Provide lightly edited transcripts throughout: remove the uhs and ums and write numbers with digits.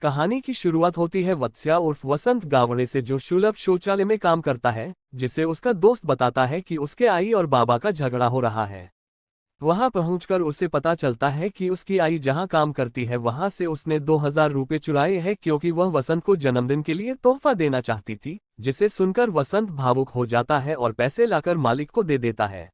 कहानी की शुरुआत होती है वत्स्या उर्फ वसंत गावड़े से, जो सुलभ शौचालय में काम करता है, जिसे उसका दोस्त बताता है कि उसके आई और बाबा का झगड़ा हो रहा है। वहां पहुंचकर उसे पता चलता है कि उसकी आई जहां काम करती है वहां से उसने 2000 रुपये चुराए हैं, क्योंकि वह वसंत को जन्मदिन के लिए तोहफा देना चाहती थी। जिसे सुनकर वसंत भावुक हो जाता है और पैसे लाकर मालिक को दे देता है।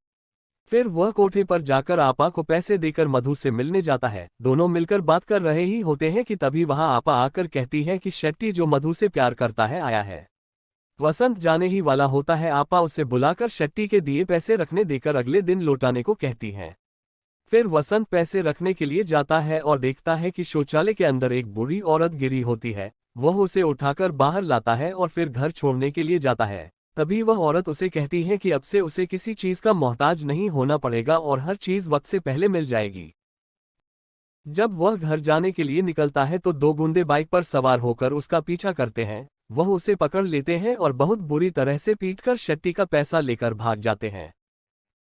फिर वह कोठे पर जाकर आपा को पैसे देकर मधु से मिलने जाता है। दोनों मिलकर बात कर रहे ही होते हैं कि तभी वहां आपा आकर कहती है कि शेट्टी, जो मधु से प्यार करता है, आया है। वसंत जाने ही वाला होता है। आपा उसे बुलाकर शेट्टी के दिए पैसे रखने देकर अगले दिन लौटाने को कहती है। फिर वसंत पैसे रखने के लिए जाता है और देखता है कि शौचालय के अंदर एक बूढ़ी औरत गिरी होती है। वह उसे उठाकर बाहर लाता है और फिर घर छोड़ने के लिए जाता है। तभी वह औरत उसे कहती है कि अब से उसे किसी चीज का मोहताज नहीं होना पड़ेगा और हर चीज वक्त से पहले मिल जाएगी। जब वह घर जाने के लिए निकलता है तो दो गुंडे बाइक पर सवार होकर उसका पीछा करते हैं। वह उसे पकड़ लेते हैं और बहुत बुरी तरह से पीटकर शेट्टी का पैसा लेकर भाग जाते हैं।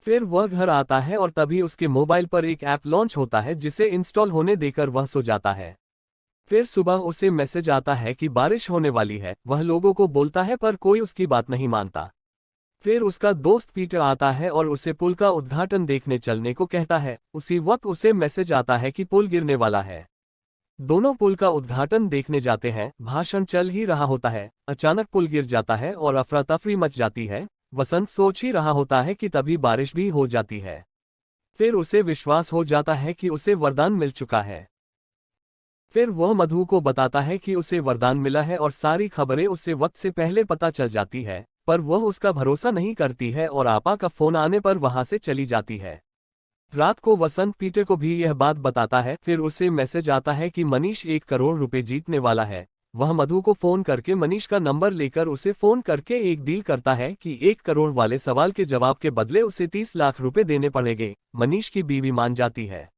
फिर वह घर आता है और तभी उसके मोबाइल पर एक ऐप लॉन्च होता है, जिसे इंस्टॉल होने देकर वह सो जाता है। फिर सुबह उसे मैसेज आता है कि बारिश होने वाली है। वह लोगों को बोलता है पर कोई उसकी बात नहीं मानता। फिर उसका दोस्त पीटर आता है और उसे पुल का उद्घाटन देखने चलने को कहता है। उसी वक्त उसे मैसेज आता है कि पुल गिरने वाला है। दोनों पुल का उद्घाटन देखने जाते हैं। भाषण चल ही रहा होता है, अचानक पुल गिर जाता है और अफरा तफरी मच जाती है। वसंत सोच ही रहा होता है कि तभी बारिश भी हो जाती है। फिर उसे विश्वास हो जाता है कि उसे वरदान मिल चुका है। फिर वह मधु को बताता है कि उसे वरदान मिला है और सारी खबरें उसे वक्त से पहले पता चल जाती है, पर वह उसका भरोसा नहीं करती है और आपा का फोन आने पर वहां से चली जाती है। रात को वसंत पीटर को भी यह बात बताता है। फिर उसे मैसेज आता है कि मनीष 1 करोड़ रुपए जीतने वाला है। वह मधु को फोन करके मनीष का नंबर लेकर उसे फोन करके एक डील करता है कि 1 करोड़ वाले सवाल के जवाब के बदले उसे 30 लाख रुपए देने पड़ेंगे। मनीष की बीवी मान जाती है।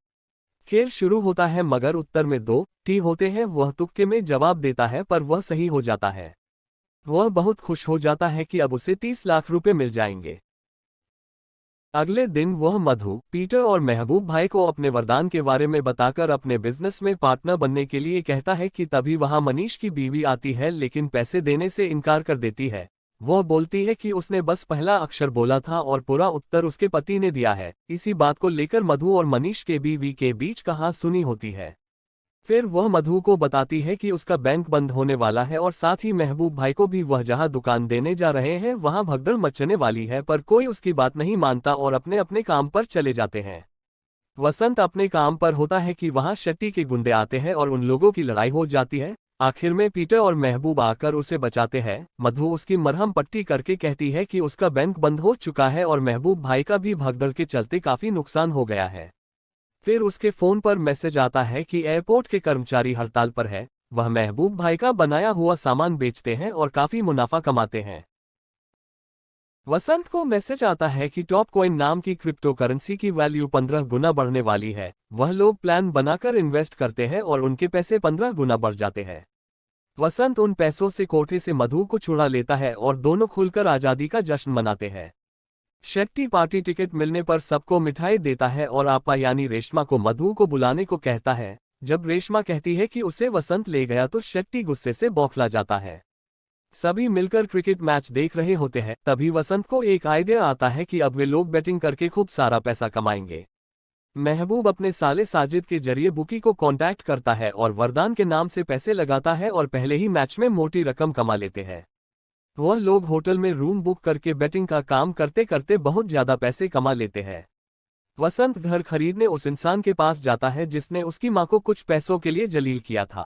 खेल शुरू होता है, मगर उत्तर में 2 होते हैं। वह तुक्के में जवाब देता है पर वह सही हो जाता है। वह बहुत खुश हो जाता है कि अब उसे 30 लाख रुपए मिल जाएंगे। अगले दिन वह मधु, पीटर और महबूब भाई को अपने वरदान के बारे में बताकर अपने बिजनेस में पार्टनर बनने के लिए कहता है कि तभी वहां मनीष की बीवी आती है, लेकिन पैसे देने से इनकार कर देती है। वह बोलती है कि उसने बस पहला अक्षर बोला था और पूरा उत्तर उसके पति ने दिया है। इसी बात को लेकर मधु और मनीष के बीवी के बीच कहासुनी होती है। फिर वह मधु को बताती है कि उसका बैंक बंद होने वाला है और साथ ही महबूब भाई को भी वह जहां दुकान देने जा रहे हैं वहां भगदड़ मचने वाली है, पर कोई उसकी बात नहीं मानता और अपने अपने काम पर चले जाते हैं। वसंत अपने काम पर होता है कि वहां शेट्टी के गुंडे आते हैं और उन लोगों की लड़ाई हो जाती है। आखिर में पीटर और महबूब आकर उसे बचाते हैं। मधु उसकी मरहम पट्टी करके कहती है कि उसका बैंक बंद हो चुका है और महबूब भाई का भी भगदड़ के चलते काफी नुकसान हो गया है। फिर उसके फोन पर मैसेज आता है कि एयरपोर्ट के कर्मचारी हड़ताल पर है। वह महबूब भाई का बनाया हुआ सामान बेचते हैं और काफी मुनाफा कमाते हैं। वसंत को मैसेज आता है कि टॉप कॉइन नाम की क्रिप्टो करेंसी की वैल्यू 15 गुना बढ़ने वाली है। वह लोग प्लान बनाकर इन्वेस्ट करते हैं और उनके पैसे 15 गुना बढ़ जाते हैं। वसंत उन पैसों से कोठे से मधु को छुड़ा लेता है और दोनों खुलकर आजादी का जश्न मनाते हैं। शेट्टी पार्टी टिकट मिलने पर सबको मिठाई देता है और आपा यानी रेशमा को मधु को बुलाने को कहता है। जब रेशमा कहती है कि उसे वसंत ले गया तो शेट्टी गुस्से से बौखला जाता है। सभी मिलकर क्रिकेट मैच देख रहे होते हैं। तभी वसंत को एक आइडिया आता है कि अब वे लोग बैटिंग करके खूब सारा पैसा कमाएंगे। महबूब अपने साले साजिद के जरिए बुकी को कांटेक्ट करता है और वरदान के नाम से पैसे लगाता है और पहले ही मैच में मोटी रकम कमा लेते हैं। वह लोग होटल में रूम बुक करके बैटिंग का काम करते करते बहुत ज्यादा पैसे कमा लेते हैं। वसंत घर खरीदने उस इंसान के पास जाता है जिसने उसकी मां को कुछ पैसों के लिए जलील किया था।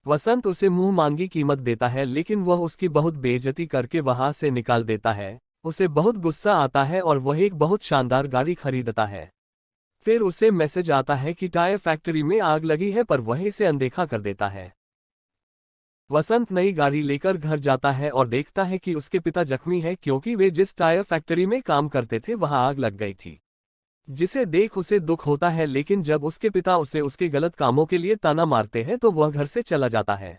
वसंत उसे मुंह मांगी कीमत देता है, लेकिन वह उसकी बहुत बेइज्जती करके वहां से निकाल देता है। उसे बहुत गुस्सा आता है और वह एक बहुत शानदार गाड़ी खरीदता है। फिर उसे मैसेज आता है कि टायर फैक्ट्री में आग लगी है, पर वह इसे अनदेखा कर देता है। वसंत नई गाड़ी लेकर घर जाता है और देखता है कि उसके पिता जख्मी हैं, क्योंकि वे जिस टायर फैक्ट्री में काम करते थे वहां आग लग गई थी। जिसे देख उसे दुख होता है, लेकिन जब उसके पिता उसे उसके गलत कामों के लिए ताना मारते हैं तो वह घर से चला जाता है।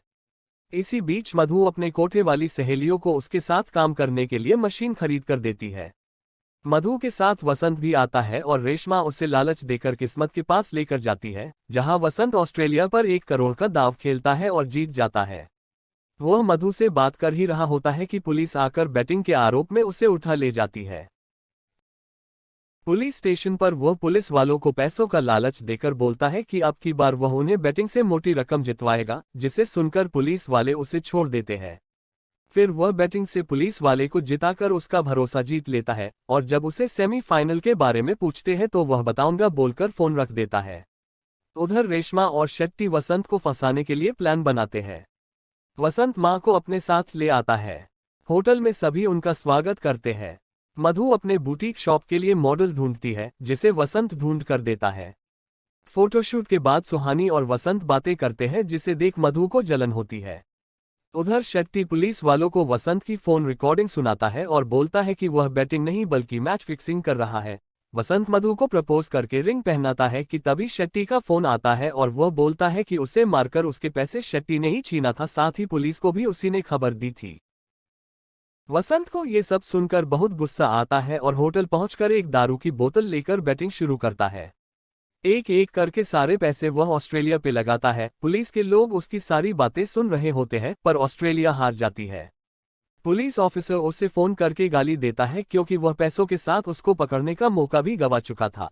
इसी बीच मधु अपने कोठे वाली सहेलियों को उसके साथ काम करने के लिए मशीन खरीद कर देती है। मधु के साथ वसंत भी आता है और रेशमा उसे लालच देकर किस्मत के पास लेकर जाती है, जहां वसंत ऑस्ट्रेलिया पर 1 करोड़ का दांव खेलता है और जीत जाता है। वह मधु से बात कर ही रहा होता है कि पुलिस आकर बैटिंग के आरोप में उसे उठा ले जाती है। पुलिस स्टेशन पर वह पुलिस वालों को पैसों का लालच देकर बोलता है कि अब की बार वह उन्हें बैटिंग से मोटी रकम जितवाएगा, जिसे सुनकर पुलिस वाले उसे छोड़ देते हैं। फिर वह बैटिंग से पुलिस वाले को जिताकर उसका भरोसा जीत लेता है और जब उसे सेमीफाइनल के बारे में पूछते हैं तो वह बताऊंगा बोलकर फोन रख देता है। उधर रेशमा और शेट्टी वसंत को फंसाने के लिए प्लान बनाते हैं। वसंत मां को अपने साथ ले आता है। होटल में सभी उनका स्वागत करते हैं। मधु अपने बुटीक शॉप के लिए मॉडल ढूंढती है, जिसे वसंत ढूंढ कर देता है। फोटोशूट के बाद सुहानी और वसंत बातें करते हैं, जिसे देख मधु को जलन होती है। उधर शेट्टी पुलिस वालों को वसंत की फोन रिकॉर्डिंग सुनाता है और बोलता है कि वह बैटिंग नहीं बल्कि मैच फिक्सिंग कर रहा है। वसंत मधु को प्रपोज करके रिंग पहनाता है कि तभी शेट्टी का फोन आता है और वह बोलता है कि उसे मारकर उसके पैसे शेट्टी ने ही छीना था, साथ ही पुलिस को भी उसी ने खबर दी थी। वसंत को ये सब सुनकर बहुत गुस्सा आता है और होटल पहुंचकर एक दारू की बोतल लेकर बैटिंग शुरू करता है। एक एक करके सारे पैसे वह ऑस्ट्रेलिया पे लगाता है। पुलिस के लोग उसकी सारी बातें सुन रहे होते हैं, पर ऑस्ट्रेलिया हार जाती है। पुलिस ऑफिसर उसे फोन करके गाली देता है क्योंकि वह पैसों के साथ उसको पकड़ने का मौका भी गंवा चुका था।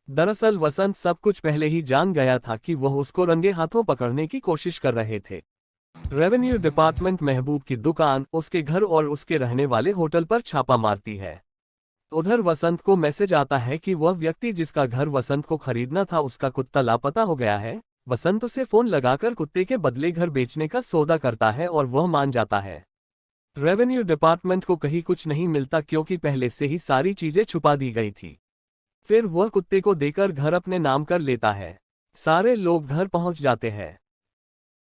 दरअसल वसंत सब कुछ पहले ही जान गया था कि वह उसको रंगे हाथों पकड़ने की कोशिश कर रहे थे। रेवेन्यू डिपार्टमेंट महबूब की दुकान, उसके घर और उसके रहने वाले होटल पर छापा मारती है। उधर वसंत को मैसेज आता है कि वह व्यक्ति जिसका घर वसंत को खरीदना था उसका कुत्ता लापता हो गया है। वसंत उसे फोन लगाकर कुत्ते के बदले घर बेचने का सौदा करता है और वह मान जाता है। रेवेन्यू डिपार्टमेंट को कहीं कुछ नहीं मिलता क्योंकि पहले से ही सारी चीजें छुपा दी गई थी। फिर वह कुत्ते को देकर घर अपने नाम कर लेता है। सारे लोग घर पहुंच जाते हैं।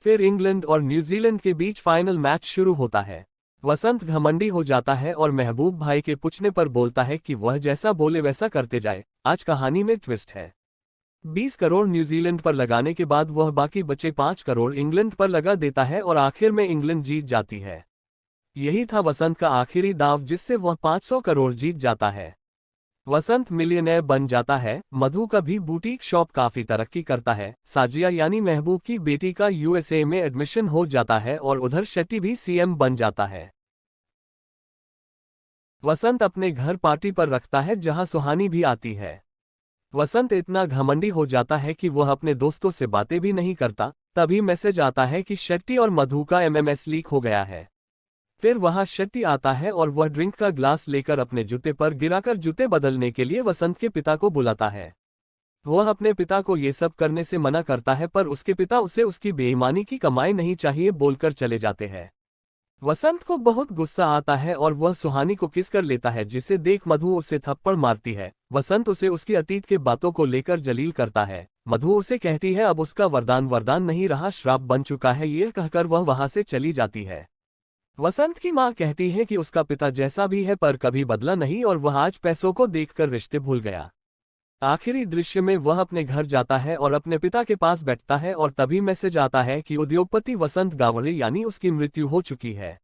फिर इंग्लैंड और न्यूजीलैंड के बीच फाइनल मैच शुरू होता है। वसंत घमंडी हो जाता है और महबूब भाई के पूछने पर बोलता है कि वह जैसा बोले वैसा करते जाए। आज कहानी में ट्विस्ट है। 20 करोड़ न्यूजीलैंड पर लगाने के बाद वह बाकी बचे 5 करोड़ इंग्लैंड पर लगा देता है और आखिर में इंग्लैंड जीत जाती है। यही था वसंत का आखिरी दांव, जिससे वह 500 करोड़ जीत जाता है। वसंत मिलियनेयर बन जाता है। मधु का भी बुटीक शॉप काफी तरक्की करता है। साजिया यानी महबूब की बेटी का यूएसए में एडमिशन हो जाता है और उधर शेट्टी भी सीएम बन जाता है। वसंत अपने घर पार्टी पर रखता है जहां सुहानी भी आती है। वसंत इतना घमंडी हो जाता है कि वह अपने दोस्तों से बातें भी नहीं करता। तभी मैसेज आता है कि शेट्टी और मधु का एमएमएस लीक हो गया है। फिर वहां शेट्टी आता है और वह ड्रिंक का ग्लास लेकर अपने जूते पर गिराकर जूते बदलने के लिए वसंत के पिता को बुलाता है। वह अपने पिता को ये सब करने से मना करता है, पर उसके पिता उसे उसकी बेईमानी की कमाई नहीं चाहिए बोलकर चले जाते हैं। वसंत को बहुत गुस्सा आता है और वह सुहानी को किस कर लेता है, जिसे देख मधु उसे थप्पड़ मारती है। वसंत उसे उसकी अतीत के बातों को लेकर जलील करता है। मधु उसे कहती है अब उसका वरदान नहीं रहा, श्राप बन चुका है। यह कहकर वह वहां से चली जाती है। वसंत की मां कहती है कि उसका पिता जैसा भी है पर कभी बदला नहीं और वह आज पैसों को देखकर रिश्ते भूल गया। आखिरी दृश्य में वह अपने घर जाता है और अपने पिता के पास बैठता है और तभी मैसेज आता है कि उद्योगपति वसंत गावड़े यानी उसकी मृत्यु हो चुकी है।